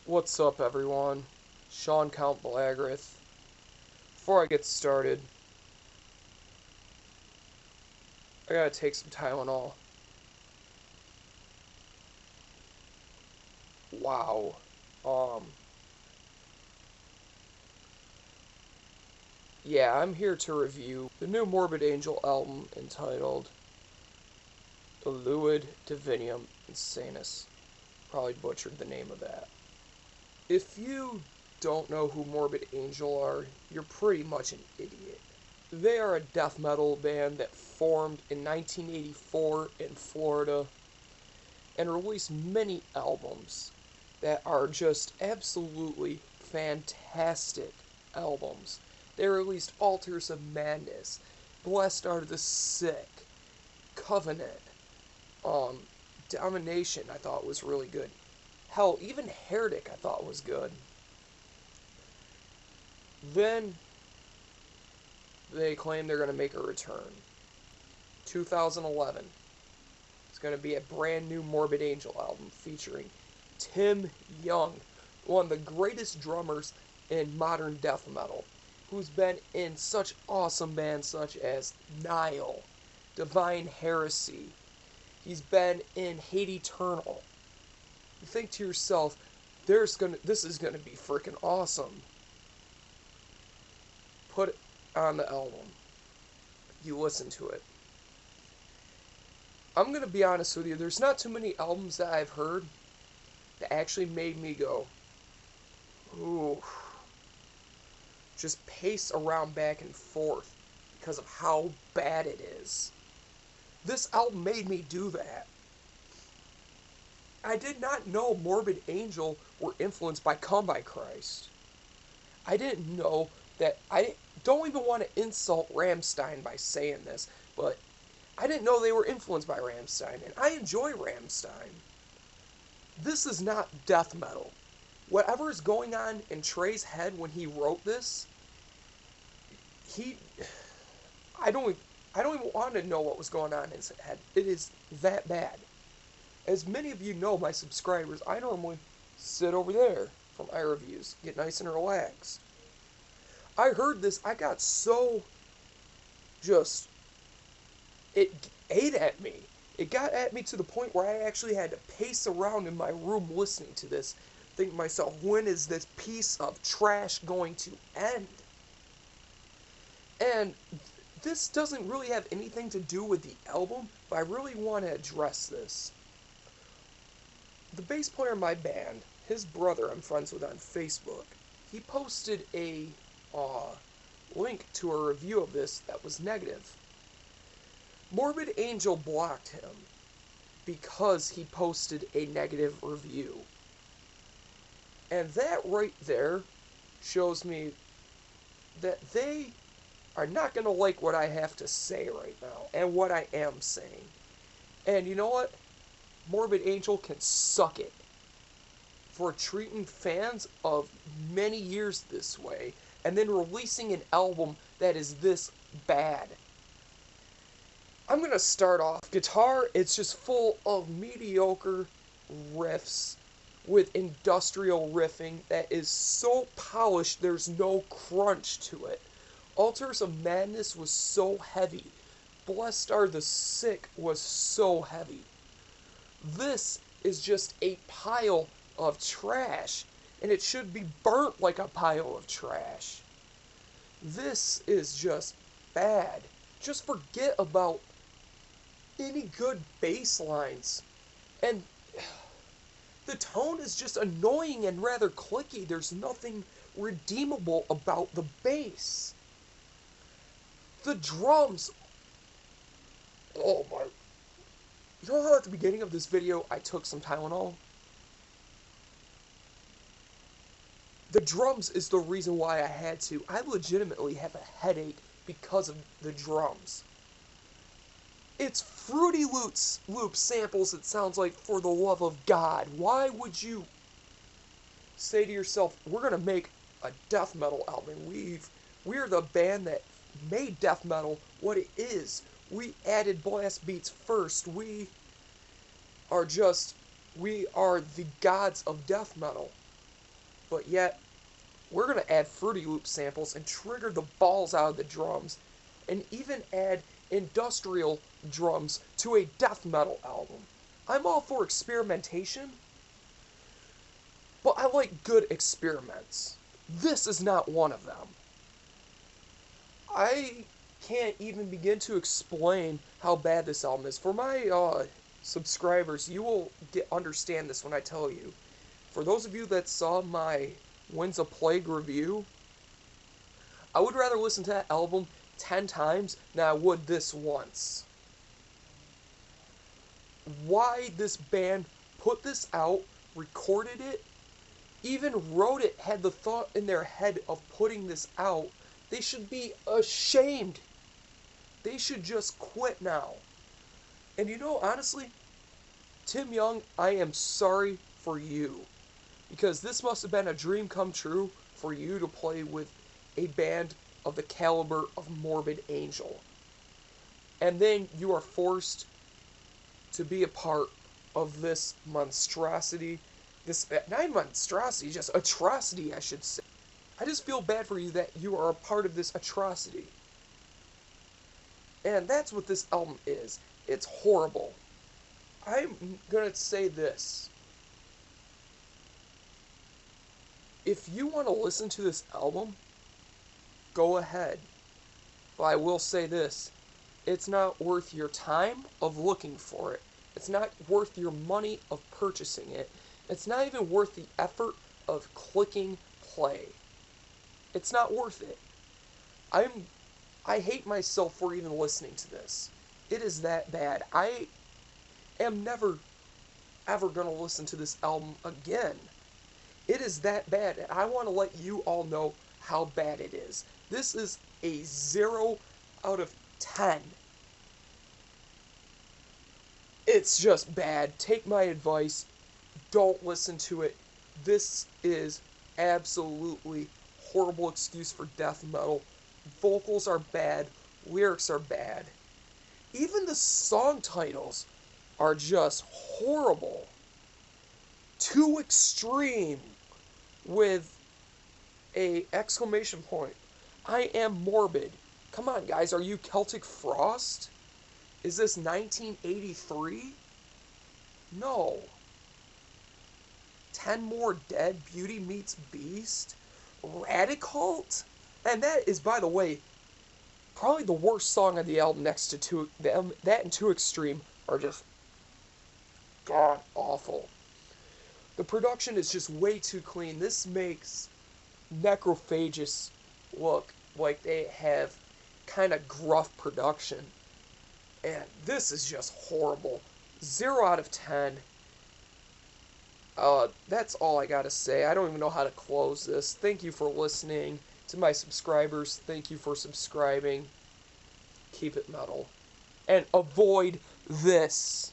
What's up, everyone? Sean Count Blagrith. Before I get started, I gotta take some Tylenol. Wow. Um, yeah, I'm here to review the new Morbid Angel album entitled Illud Divinum Insanus. Probably butchered the name of that. If you don't know who Morbid Angel are, you're pretty much an idiot. They are a death metal band that formed in 1984 in Florida and released many albums that are just absolutely fantastic albums. They released Altars of Madness, Blessed Are the Sick, Covenant, Domination I thought was really good. Hell, even Heretic I thought was good. Then they claim they're going to make a return. 2011. It's going to be a brand new Morbid Angel album featuring Tim Young, one of the greatest drummers in modern death metal, who's been in such awesome bands such as Nile, Divine Heresy. He's been in Hate Eternal. You think to yourself, this is gonna be freaking awesome. Put it on the album. You listen to it. I'm gonna be honest with you, there's not too many albums that I've heard that actually made me go, ooh, just pace around back and forth because of how bad it is. This album made me do that. I did not know Morbid Angel were influenced by Come by Christ. I didn't know that. I don't even want to insult Rammstein by saying this, but I didn't know they were influenced by Rammstein, and I enjoy Rammstein. This is not death metal. Whatever is going on in Trey's head when he wrote this, I don't even want to know what was going on in his head. It is that bad. As many of you know, my subscribers, I normally sit over there for my reviews, get nice and relaxed. I heard this, I got so it ate at me. It got at me to the point where I actually had to pace around in my room listening to this, thinking to myself, when is this piece of trash going to end? And this doesn't really have anything to do with the album, but I really want to address this. The bass player in my band, his brother I'm friends with on Facebook, he posted a link to a review of this that was negative. Morbid Angel blocked him because he posted a negative review. And that right there shows me that they are not going to like what I have to say right now and what I am saying. And you know what? Morbid Angel can suck it for treating fans of many years this way and then releasing an album that is this bad. I'm going to start off. Guitar, it's just full of mediocre riffs with industrial riffing that is so polished there's no crunch to it. Altars of Madness was so heavy. Blessed Are the Sick was so heavy. This is just a pile of trash, and it should be burnt like a pile of trash. This is just bad. Just forget about any good bass lines. And the tone is just annoying and rather clicky. There's nothing redeemable about the bass. The drums, oh my. You know how at the beginning of this video I took some Tylenol? The drums is the reason why I had to. I legitimately have a headache because of the drums. It's Fruity Loop samples, it sounds like, for the love of God. Why would you say to yourself, we're going to make a death metal album? We're the band that made death metal what it is. We added blast beats first. We are the gods of death metal. but yet we're going to add Fruity Loop samples and trigger the balls out of the drums, and even add industrial drums to a death metal album. I'm all for experimentation, but I like good experiments. This is not one of them. I can't even begin to explain how bad this album is. For my subscribers, you will understand this when I tell you. For those of you that saw my Winds of Plague review, I would rather listen to that album 10 times than I would this once. Why this band put this out, recorded it, even wrote it, had the thought in their head of putting this out, they should be ashamed. They should just quit now. And you know, honestly, Tim Young, I am sorry for you. Because this must have been a dream come true for you to play with a band of the caliber of Morbid Angel. And then you are forced to be a part of this monstrosity. This, not monstrosity, just atrocity, I should say. I just feel bad for you that you are a part of this atrocity. And that's what this album is. It's horrible. I'm gonna say this. If you want to listen to this album, go ahead. But I will say this. It's not worth your time of looking for it. It's not worth your money of purchasing it. It's not even worth the effort of clicking play. It's not worth it. I hate myself for even listening to this. It is that bad. I am never, ever going to listen to this album again. It is that bad, and I want to let you all know how bad it is. This is a 0 out of 10. It's just bad. Take my advice. Don't listen to it. This is absolutely horrible excuse for death metal. Vocals are bad. Lyrics are bad. Even the song titles are just horrible. Too extreme with a exclamation point. I am morbid. Come on, guys. Are you Celtic Frost? Is this 1983? No. 10 More Dead, Beauty Meets Beast, Radicult? And that is, by the way, probably the worst song on the album next to that and Too Extreme are just god awful. The production is just way too clean. This makes Necrophagous look like they have kind of gruff production. And this is just horrible. 0 out of 10. That's all I gotta say. I don't even know how to close this. Thank you for listening. To my subscribers, thank you for subscribing. Keep it metal. And avoid this.